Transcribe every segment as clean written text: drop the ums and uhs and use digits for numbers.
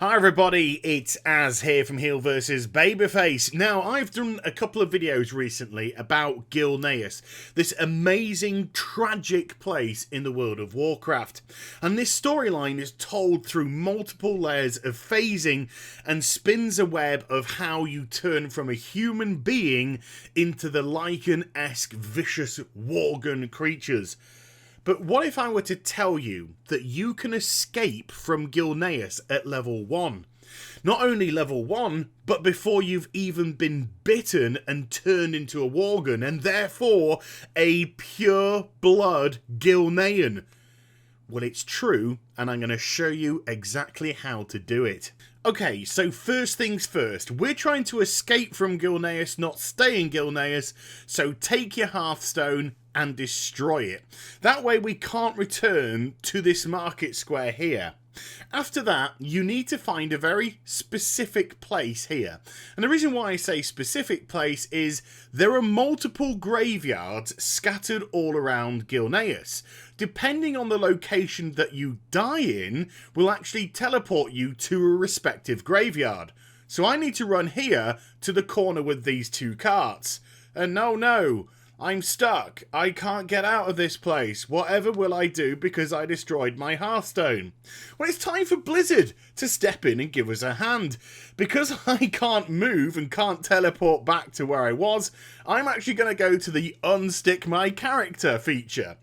Hi everybody, it's Az here from HeelvsBabyface. Now, I've done a couple of videos recently about Gilneas, this amazing, tragic place in the world of Warcraft. And this storyline is told through multiple layers of phasing and spins a web of how you turn from a human being into the Lycan-esque vicious Worgen creatures. But what if I were to tell you that you can escape from Gilneas at level 1? Not only level 1, but before you've even been bitten and turned into a Worgen, and therefore a pure-blood Gilnean. Well, it's true, and I'm going to show you exactly how to do it. Okay, so first things first, we're trying to escape from Gilneas, not stay in Gilneas, so take your Hearthstone and destroy it. That way we can't return to this market square here. After that, you need to find a very specific place here. And the reason why I say specific place is there are multiple graveyards scattered all around Gilneas. Depending on the location that you die in, will actually teleport you to a respective graveyard. So I need to run here to the corner with these two carts. And no, I'm stuck. I can't get out of this place. Whatever will I do because I destroyed my Hearthstone? Well, it's time for Blizzard to step in and give us a hand. Because I can't move and can't teleport back to where I was, I'm actually going to go to the unstick my character feature.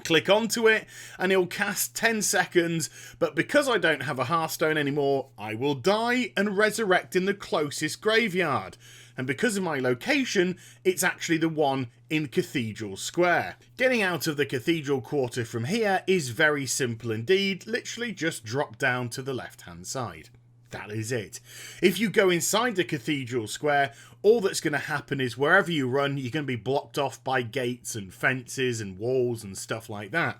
Click onto it and it'll cast 10 seconds, but because I don't have a Hearthstone anymore, I will die and resurrect in the closest graveyard. And because of my location, it's actually the one in Cathedral Square. Getting out of the Cathedral Quarter from here is very simple indeed, literally just drop down to the left hand side. That is it. If you go inside the Cathedral Square, all that's going to happen is wherever you run, you're going to be blocked off by gates and fences and walls and stuff like that.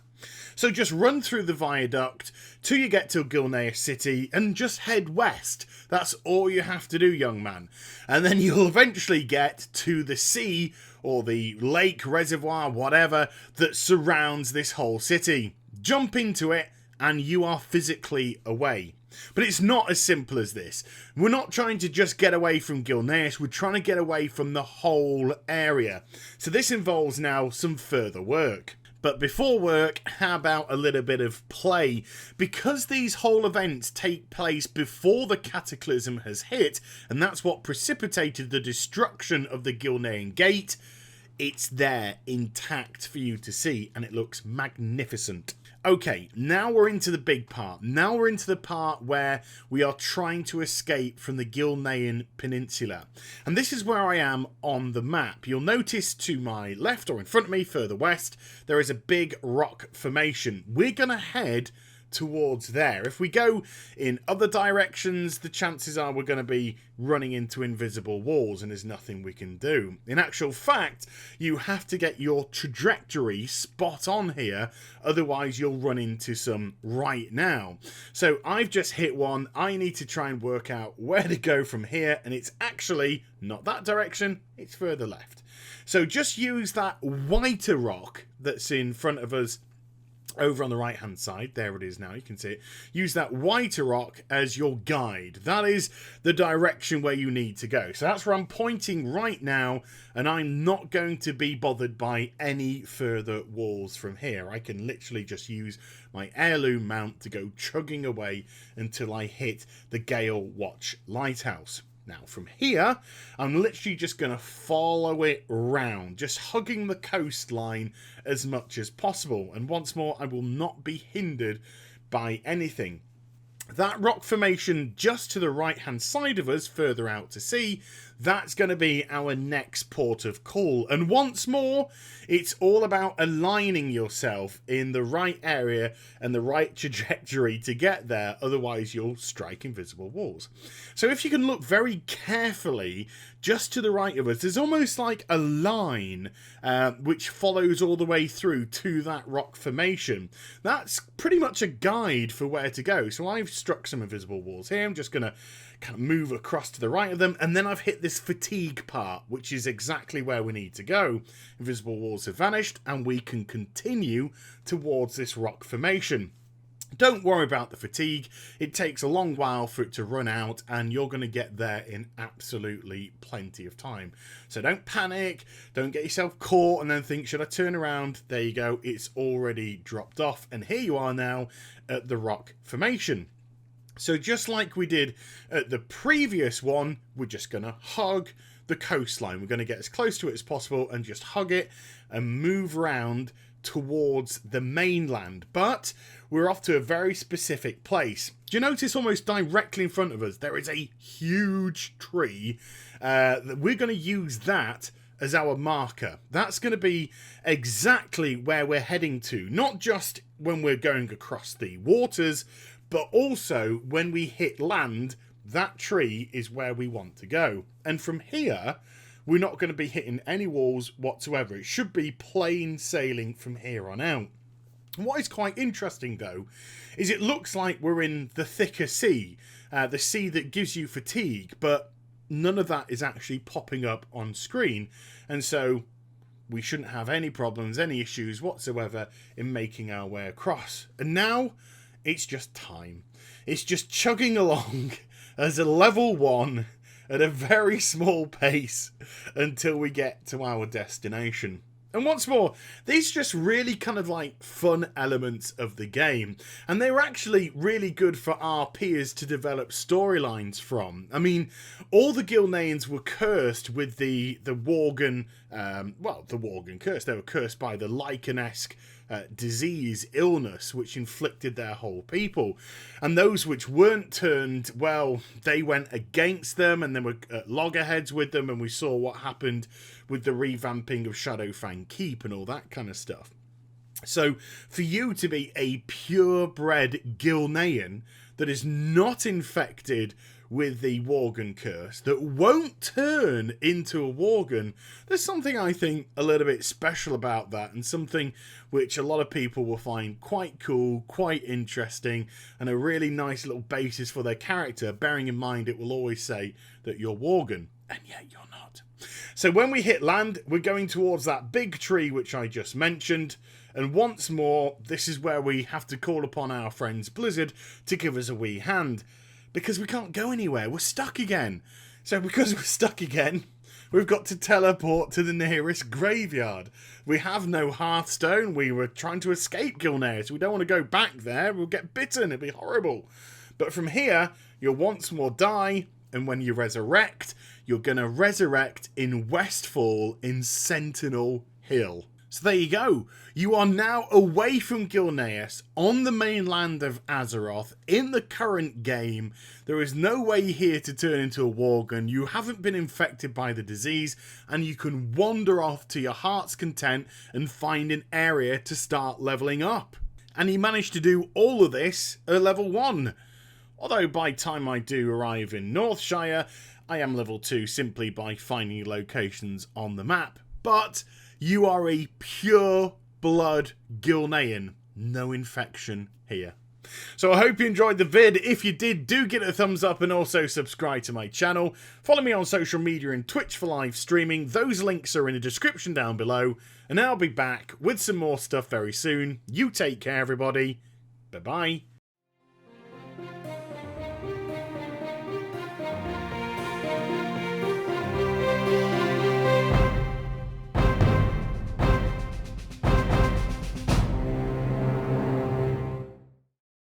So just run through the viaduct till you get to Gilneas City and just head west. That's all you have to do, young man. And then you'll eventually get to the sea or the lake, reservoir, whatever, that surrounds this whole city. Jump into it and you are physically away. But it's not as simple as this. We're not trying to just get away from Gilneas, we're trying to get away from the whole area. So this involves now some further work. But before work, how about a little bit of play? Because these whole events take place before the Cataclysm has hit, and that's what precipitated the destruction of the Gilnean Gate, it's there intact for you to see, and it looks magnificent. Okay, now we're into the big part. Now we're into the part where we are trying to escape from the Gilnean Peninsula. And this is where I am on the map. You'll notice to my left or in front of me, further west, there is a big rock formation. We're going to head towards there. If we go in other directions, the chances are we're going to be running into invisible walls and there's nothing we can do. In actual fact, you have to get your trajectory spot on here, otherwise you'll run into some right now. So I've just hit one. I need to try and work out where to go from here, and it's actually not that direction, it's further left. So just use that whiter rock that's in front of us over on the right hand side. There it is now, you can see it. Use that whiter rock as your guide. That is the direction where you need to go. So that's where I'm pointing right now, and I'm not going to be bothered by any further walls from here. I can literally just use my heirloom mount to go chugging away until I hit the Gale Watch Lighthouse. Now from here, I'm literally just going to follow it round, just hugging the coastline as much as possible. And once more, I will not be hindered by anything. That rock formation just to the right hand side of us, further out to sea, that's going to be our next port of call. And once more, it's all about aligning yourself in the right area and the right trajectory to get there, otherwise you'll strike invisible walls. So if you can look very carefully, just to the right of us, there's almost like a line which follows all the way through to that rock formation. That's pretty much a guide for where to go. So I've struck some invisible walls here. I'm just going to kind of move across to the right of them, and then I've hit this fatigue part, which is exactly where we need to go. Invisible walls have vanished, and we can continue towards this rock formation. Don't worry about the fatigue. It takes a long while for it to run out, and you're going to get there in absolutely plenty of time. So don't panic, don't get yourself caught and then think, should I turn around? There you go, it's already dropped off, and here you are now at the rock formation. So just like we did at the previous one, we're just going to hug the coastline. We're going to get as close to it as possible and just hug it and move around towards the mainland. But we're off to a very specific place. Do you notice almost directly in front of us there is a huge tree? That we're going to use that as our marker. That's going to be exactly where we're heading to, not just when we're going across the waters, but also when we hit land. That tree is where we want to go. And from here, we're not going to be hitting any walls whatsoever. It should be plain sailing from here on out. What is quite interesting, though, is it looks like we're in the thicker sea, the sea that gives you fatigue, but none of that is actually popping up on screen. And so we shouldn't have any problems, any issues whatsoever in making our way across. And now it's just time. It's just chugging along as a level 1 at a very small pace until we get to our destination. And what's more, these are just really kind of like fun elements of the game, and they were actually really good for our peers to develop storylines from. I mean, all the Gilneans were cursed with the Worgen, the Worgen curse. They were cursed by the lichen-esque disease, illness, which inflicted their whole people. And those which weren't turned, well, they went against them, and they were at loggerheads with them, and we saw what happened with the revamping of Shadowfang Keep and all that kind of stuff. So for you to be a purebred Gilnean that is not infected with the Worgen curse, that won't turn into a Worgen, there's something I think a little bit special about that, and something which a lot of people will find quite cool, quite interesting, and a really nice little basis for their character, bearing in mind it will always say that you're Worgen, and yet you're not. So when we hit land, we're going towards that big tree which I just mentioned, and once more, this is where we have to call upon our friends Blizzard to give us a wee hand, because we can't go anywhere. We're stuck again. So because we're stuck again, we've got to teleport to the nearest graveyard. We have no Hearthstone. We were trying to escape Gilneas. We don't want to go back there. We'll get bitten. It'd be horrible. But from here, you'll once more die, and when you resurrect, you're going to resurrect in Westfall in Sentinel Hill. So there you go. You are now away from Gilneas, on the mainland of Azeroth, in the current game. There is no way here to turn into a Worgen. You haven't been infected by the disease, and you can wander off to your heart's content and find an area to start leveling up. And he managed to do all of this at level 1. Although by the time I do arrive in Northshire, I am level 2 simply by finding locations on the map. But you are a pure blood Gilnean. No infection here. So I hope you enjoyed the vid. If you did, do give it a thumbs up and also subscribe to my channel. Follow me on social media and Twitch for live streaming. Those links are in the description down below. And I'll be back with some more stuff very soon. You take care, everybody. Bye-bye.